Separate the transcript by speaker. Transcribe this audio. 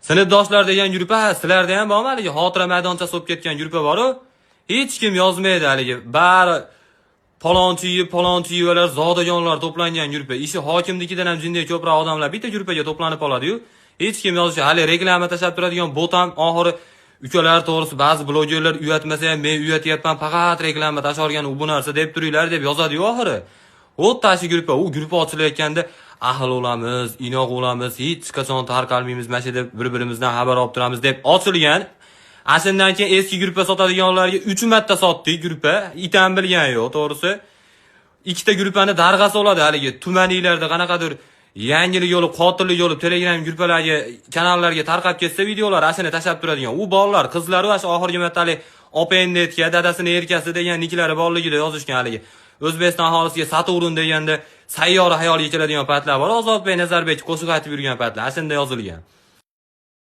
Speaker 1: Sinfdoshlar degan gruppa, sizlarda ham bormi haligi xotira maydonchasi bo'lib ketgan gruppa bor-ku? Hech kim yozmaydi haligi. Bari palonchiyelar, zodajonlar to'plangan gruppa. Ishi hokimnikidan ham jinday ko'proq odamlar bitta gruppaga to'planib qoladi-yu. Hech kim yozishi, hali reklama tashab turadigan bot ham oxiri ukalar to'g'risi ba'zi blogerlar uyatmasa ham men uyatyapman, faqat reklama tashargan u bu narsa deb turinglar deb yozadi-yu oxiri. O'ttashi gruppa, u gruppa ochilayotganda ahil bo'lamiz, inoq bo'lamiz, hech qachon tarqalmaymiz, mana shu deb bir-birimizdan xabar olib turamiz deb ochilgan. Ashundan keyin eski gruppa sotadiganlarga 3 marta sotdik gruppa, itam bilgan yo'q, to'g'risi. Ikkita gruppani darg'asi oladi haligi tumanliklarda qanaqadir yangilik yo'li, qotillik yo'li Telegram gruppalarga, kanallarga tarqab ketsa videolar ashuni tashab turadigan. U bolalar, qizlar va shu oxirgi martali OpenNetga dadasini erkasi degan niklari borligida yozishgan haligi. O'zbekiston aholisiga Saturn deganda sayyora hayoliga keladigan paytlar bor. Ozodbek Nazarbekov qo'shiq aytib yurgan paytlar ashunda yozilgan.